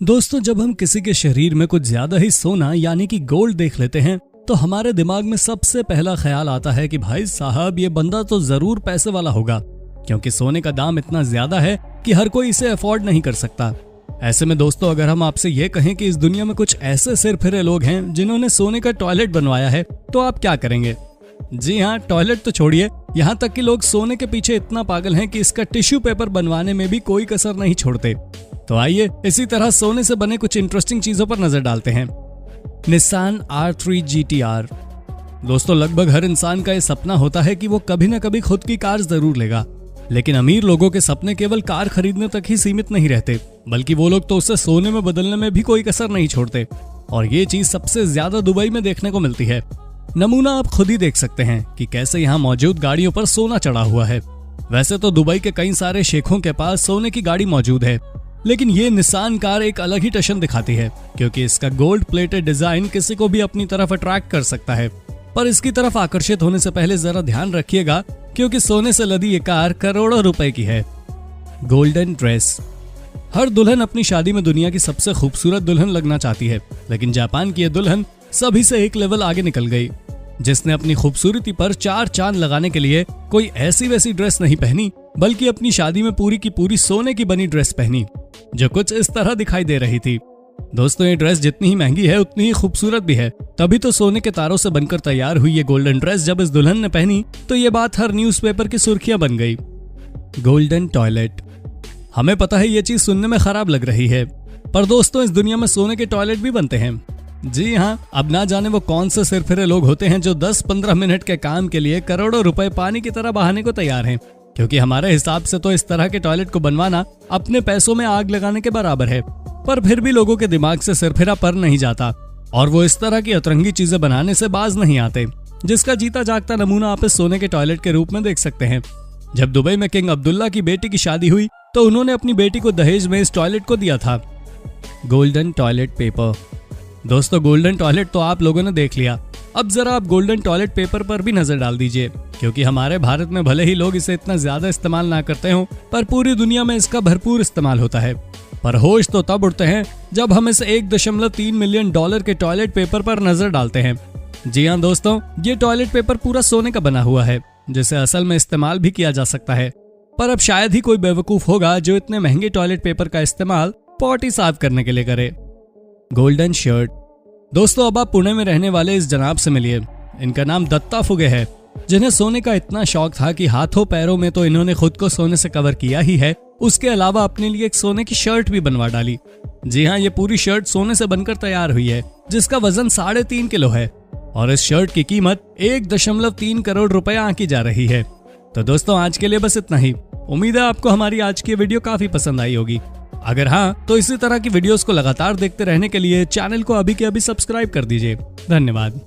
दोस्तों, जब हम किसी के शरीर में कुछ ज्यादा ही सोना यानी कि गोल्ड देख लेते हैं तो हमारे दिमाग में सबसे पहला ख्याल आता है कि भाई साहब ये बंदा तो जरूर पैसे वाला होगा, क्योंकि सोने का दाम इतना ज्यादा है कि हर कोई इसे अफोर्ड नहीं कर सकता। ऐसे में दोस्तों, अगर हम आपसे ये कहें कि इस दुनिया में कुछ ऐसे सिरफिरे लोग हैं जिन्होंने सोने का टॉयलेट बनवाया है, तो आप क्या करेंगे? जी हाँ, टॉयलेट तो छोड़िए, यहाँ तक कि लोग सोने के पीछे इतना पागल हैं कि इसका टिश्यू पेपर बनवाने में भी कोई कसर नहीं छोड़ते। तो आइए इसी तरह सोने से बने कुछ इंटरेस्टिंग चीजों पर नजर डालते हैं। Nissan R3 GT-R। दोस्तों, लगभग हर इंसान का ये सपना होता है कि वो कभी न कभी खुद की कार जरूर लेगा, लेकिन अमीर लोगों के सपने केवल कार खरीदने तक ही सीमित नहीं रहते, बल्कि वो लोग तो उसे सोने में बदलने में भी कोई कसर नहीं छोड़ते। और ये चीज सबसे ज्यादा दुबई में देखने को मिलती है। नमूना आप खुद ही देख सकते हैं कि कैसे यहाँ मौजूद गाड़ियों पर सोना चढ़ा हुआ है। वैसे तो दुबई के कई सारे शेखों के पास सोने की गाड़ी मौजूद है, लेकिन ये निसान कार एक अलग ही टशन दिखाती है, क्योंकि इसका गोल्ड प्लेटेड डिजाइन किसी को भी अपनी तरफ अट्रैक्ट कर सकता है। पर इसकी तरफ आकर्षित होने से पहले जरा ध्यान रखिएगा, क्योंकि सोने से लदी ये कार करोड़ों रुपए की है। Golden dress. हर दुल्हन अपनी शादी में दुनिया की सबसे खूबसूरत दुल्हन लगना चाहती है, लेकिन जापान की ये दुल्हन सभी से एक लेवल आगे निकल गई, जिसने अपनी खूबसूरती पर 4 चांद लगाने के लिए कोई ऐसी वैसी ड्रेस नहीं पहनी, बल्कि अपनी शादी में पूरी की पूरी सोने की बनी ड्रेस पहनी, जो कुछ इस तरह दिखाई दे रही थी। दोस्तों, ये ड्रेस जितनी ही महंगी है उतनी ही खूबसूरत भी है। तभी तो सोने के तारों से बनकर तैयार हुई ये गोल्डन ड्रेस जब इस दुल्हन ने पहनी तो ये बात हर न्यूज़पेपर की सुर्खियां बन गई। Golden toilet. हमें पता है ये चीज सुनने में खराब लग रही है, पर दोस्तों, इस दुनिया में सोने के टॉयलेट भी बनते हैं। जी हाँ, अब ना जाने वो कौन से सिरफिरे लोग होते हैं जो 10-15 मिनट के काम के लिए करोड़ों रुपए पानी की तरह बहाने को तैयार हैं, क्योंकि हमारे हिसाब से तो इस तरह के टॉयलेट को बनवाना अपने पैसों में आग लगाने के बराबर है। पर फिर भी लोगों के दिमाग से सिरफिरा पर नहीं जाता और वो इस तरह की अतरंगी चीजें बनाने से बाज नहीं आते, जिसका जीता जागता नमूना आप इस सोने के टॉयलेट के रूप में देख सकते हैं। जब दुबई में किंग अब्दुल्ला की बेटी की शादी हुई तो उन्होंने अपनी बेटी को दहेज में इस टॉयलेट को दिया था। Golden toilet paper. दोस्तों, गोल्डन टॉयलेट तो आप लोगों ने देख लिया, अब जरा आप गोल्डन टॉयलेट पेपर पर भी नजर डाल दीजिए, क्योंकि हमारे भारत में भले ही लोग इसे इतना ज्यादा इस्तेमाल ना करते हो, पर पूरी दुनिया में इसका भरपूर इस्तेमाल होता है। पर होश तो तब उठते हैं जब हम इस $1.3 मिलियन के टॉयलेट पेपर पर नजर डालते हैं। जी हाँ दोस्तों, ये टॉयलेट पेपर पूरा सोने का बना हुआ है, जिसे असल में इस्तेमाल भी किया जा सकता है। पर अब शायद ही कोई बेवकूफ होगा जो इतने महंगे टॉयलेट पेपर का इस्तेमाल पॉटी साफ करने के लिए करे। Golden shirt. दोस्तों, अब आप पुणे में रहने वाले इस जनाब से मिलिए। इनका नाम दत्ता फुगे है, जिन्हें सोने का इतना शौक था कि हाथों पैरों में तो इन्होंने खुद को सोने से कवर किया ही है, उसके अलावा अपने लिए एक सोने की शर्ट भी बनवा डाली। जी हाँ, ये पूरी शर्ट सोने से बनकर तैयार हुई है, जिसका वजन 3.5 किलो है, और इस शर्ट की कीमत 1.3 करोड़ रुपए आंकी जा रही है। तो दोस्तों, आज के लिए बस इतना ही। उम्मीद है आपको हमारी आज की वीडियो काफी पसंद आई होगी। अगर हाँ, तो इसी तरह की वीडियोस को लगातार देखते रहने के लिए चैनल को अभी के अभी सब्सक्राइब कर दीजिए। धन्यवाद।